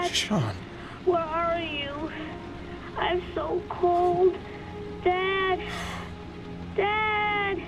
Dad? Sean. Where are you? I'm so cold. Dad! Dad!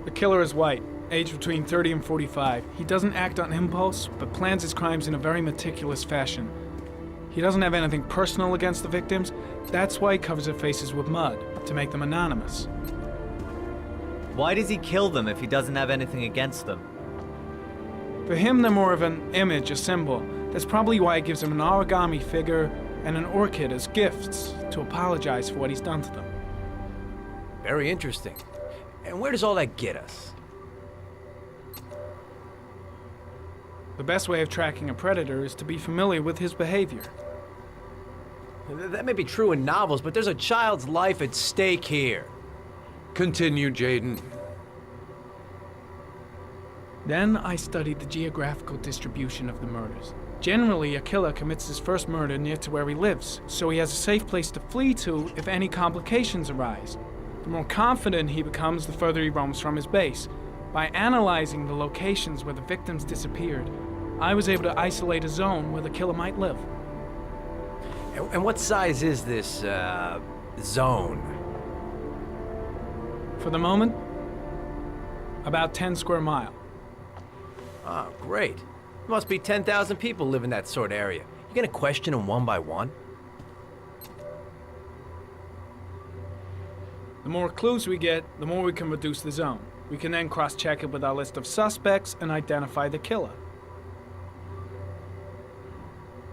The killer is white, aged between 30 and 45. He doesn't act on impulse, but plans his crimes in a very meticulous fashion. He doesn't have anything personal against the victims. That's why he covers their faces with mud, to make them anonymous. Why does he kill them if he doesn't have anything against them? For him, they're more of an image, a symbol. That's probably why he gives them an origami figure and an orchid as gifts to apologize for what he's done to them. Very interesting. And where does all that get us? The best way of tracking a predator is to be familiar with his behavior. That may be true in novels, but there's a child's life at stake here. Continue, Jayden. Then I studied the geographical distribution of the murders. Generally, a killer commits his first murder near to where he lives, so he has a safe place to flee to if any complications arise. The more confident he becomes, the further he roams from his base. By analyzing the locations where the victims disappeared, I was able to isolate a zone where the killer might live. And what size is this, zone? For the moment, about 10 square miles. Oh, great. There must be 10,000 people live in that sort of area. You gonna question them one by one? The more clues we get, the more we can reduce the zone. We can then cross-check it with our list of suspects and identify the killer.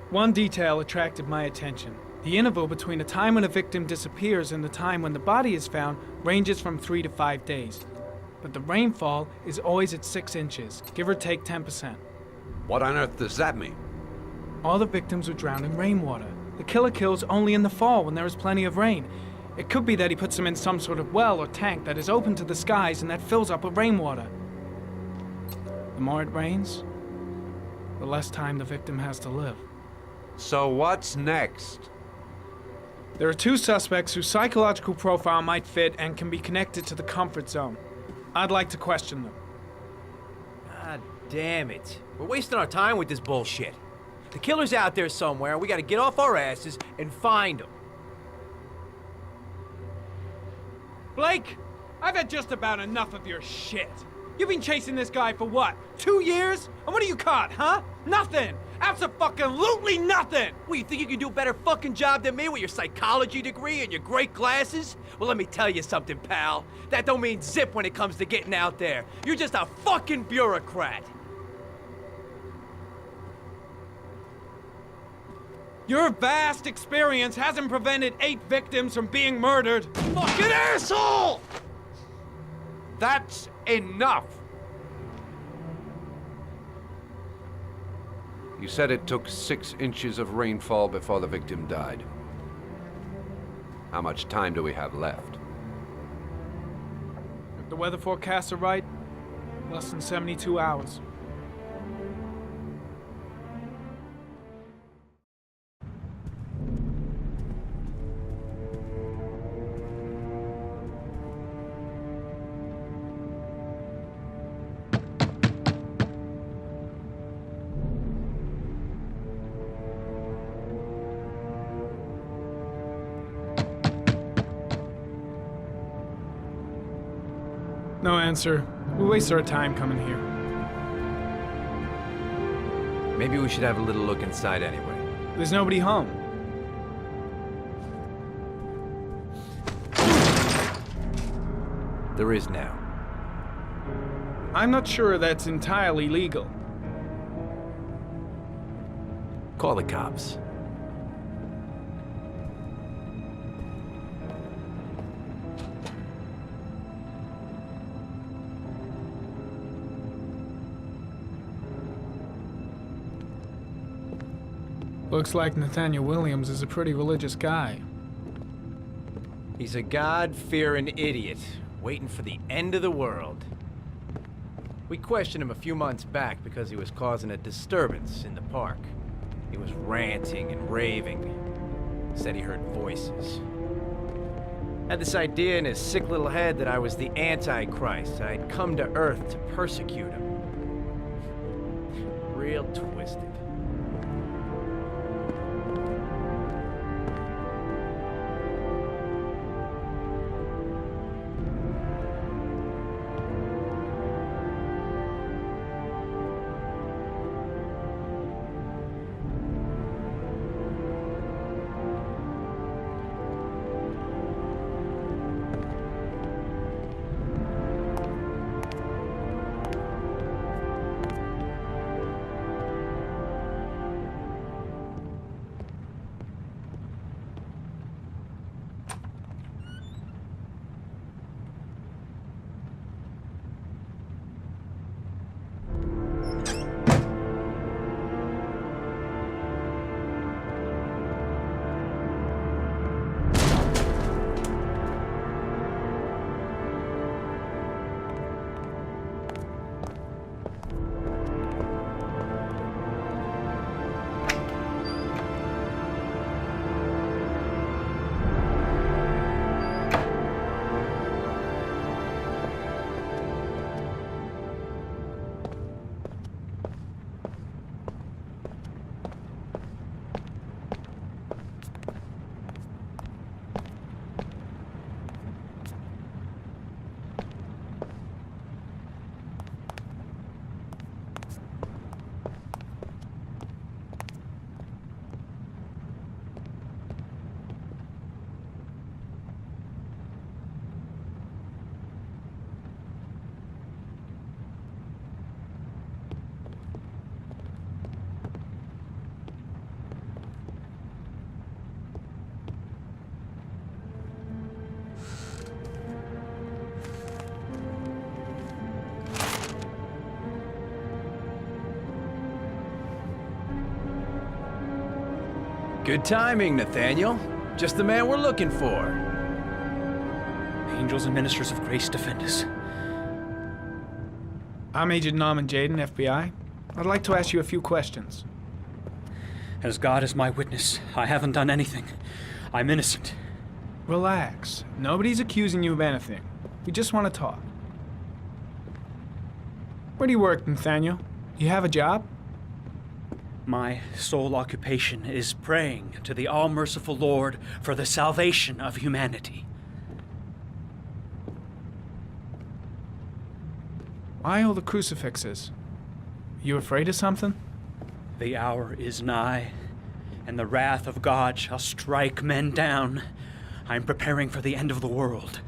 One detail attracted my attention. The interval between the time when a victim disappears and the time when the body is found ranges from 3 to 5 days. But the rainfall is always at 6 inches, give or take 10%. What on earth does that mean? All the victims were drowned in rainwater. The killer kills only in the fall when there is plenty of rain. It could be that he puts them in some sort of well or tank that is open to the skies and that fills up with rainwater. The more it rains, the less time the victim has to live. So what's next? There are 2 suspects whose psychological profile might fit and can be connected to the comfort zone. I'd like to question them. God damn it. We're wasting our time with this bullshit. The killer's out there somewhere, and we gotta get off our asses and find him. Blake, I've had just about enough of your shit. You've been chasing this guy for what, 2 years? And what are you caught, huh? Nothing! Abso-fucking-lutely nothing! Well, you think you can do a better fucking job than me with your psychology degree and your great glasses? Well, let me tell you something, pal. That don't mean zip when it comes to getting out there. You're just a fucking bureaucrat. Your vast experience hasn't prevented 8 victims from being murdered. Fucking asshole! That's enough! You said it took 6 inches of rainfall before the victim died. How much time do we have left? If the weather forecasts are right, less than 72 hours. No answer. We waste our time coming here. Maybe we should have a little look inside anyway. There's nobody home. There is now. I'm not sure that's entirely legal. Call the cops. Looks like Nathaniel Williams is a pretty religious guy. He's a God-fearing idiot, waiting for the end of the world. We questioned him a few months back because he was causing a disturbance in the park. He was ranting and raving. Said he heard voices. Had this idea in his sick little head that I was the Antichrist. I'd come to Earth to persecute him. Real twisted. Good timing, Nathaniel. Just the man we're looking for. Angels and ministers of grace defend us. I'm Agent Norman Jayden, FBI. I'd like to ask you a few questions. As God is my witness, I haven't done anything. I'm innocent. Relax. Nobody's accusing you of anything. We just want to talk. Where do you work, Nathaniel? You have a job? My sole occupation is praying to the all-merciful Lord for the salvation of humanity. Why all the crucifixes? You afraid of something? The hour is nigh, and the wrath of God shall strike men down. I'm preparing for the end of the world.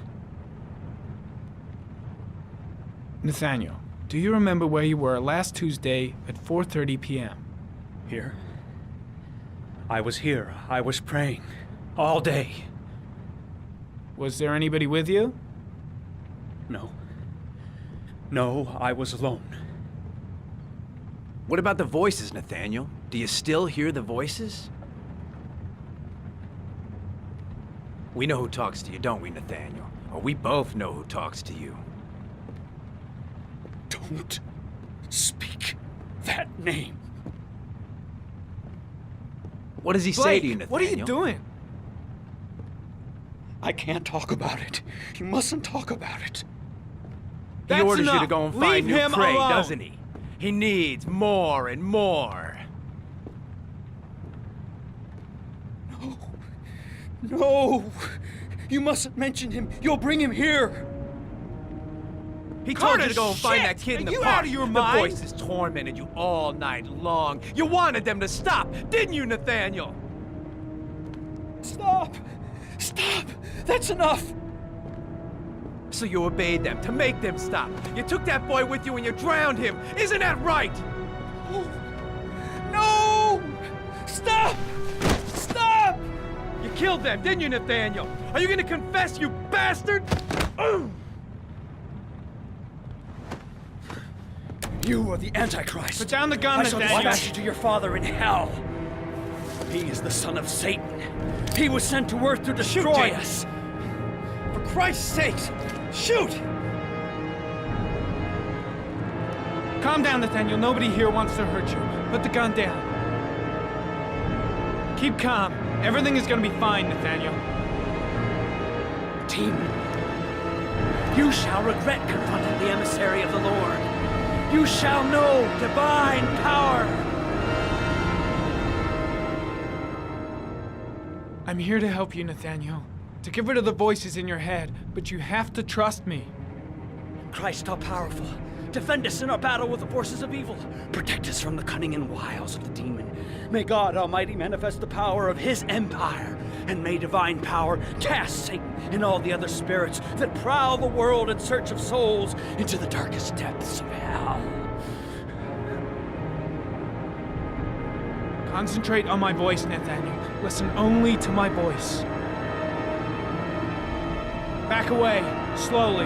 Nathaniel, do you remember where you were last Tuesday at 4:30 p.m.? Here? I was here. I was praying. All day. Was there anybody with you? No. No, I was alone. What about the voices, Nathaniel? Do you still hear the voices? We know who talks to you, don't we, Nathaniel? Or we both know who talks to you. Don't speak that name. What does he say to you, Nathaniel? What are you doing? I can't talk about it. You mustn't talk about it. He That's orders you to enough. go and Leave find new him prey, alone. doesn't he? He needs more and more. No. No! You mustn't mention him. You'll bring him here. He told you Carter, to go and find that shit! kid in Are the you park. out of your The mind? voices tormented you all night long. You wanted them to stop, didn't you, Nathaniel? Stop! Stop! That's enough! So you obeyed them to make them stop. You took that boy with you and you drowned him. Isn't that right? No! Stop! Stop! You killed them, didn't you, Nathaniel? Are you gonna confess, you bastard? You are the Antichrist. Put down the gun, I shall Nathaniel. dispatch you to your father in hell. He is the son of Satan. He was sent to earth to destroy us. For Christ's sake, shoot! Calm down, Nathaniel. Nobody here wants to hurt you. Put the gun down. Keep calm. Everything is gonna be fine, Nathaniel. Demon, you shall regret confronting the emissary of the Lord. You shall know divine power. I'm here to help you, Nathaniel. To get rid of the voices in your head, but you have to trust me. Christ all powerful, defend us in our battle with the forces of evil. Protect us from the cunning and wiles of the demon. May God Almighty manifest the power of his empire, and may divine power cast Satan and all the other spirits that prowl the world in search of souls into the darkest depths of hell. Concentrate on my voice, Nathaniel. Listen only to my voice. Back away, slowly.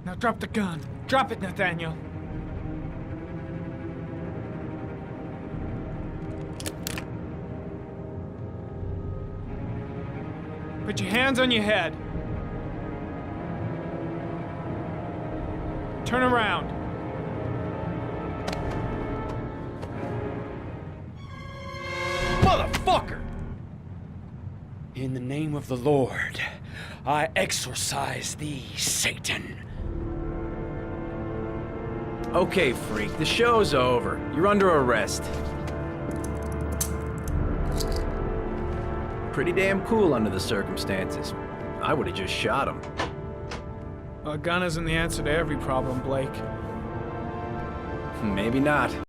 Now drop the gun. Drop it, Nathaniel. Put your hands on your head. Turn around. Motherfucker! In the name of the Lord, I exorcise thee, Satan. Okay, freak, the show's over. You're under arrest. Pretty damn cool under the circumstances. I would have just shot him. A gun isn't the answer to every problem, Blake. Maybe not.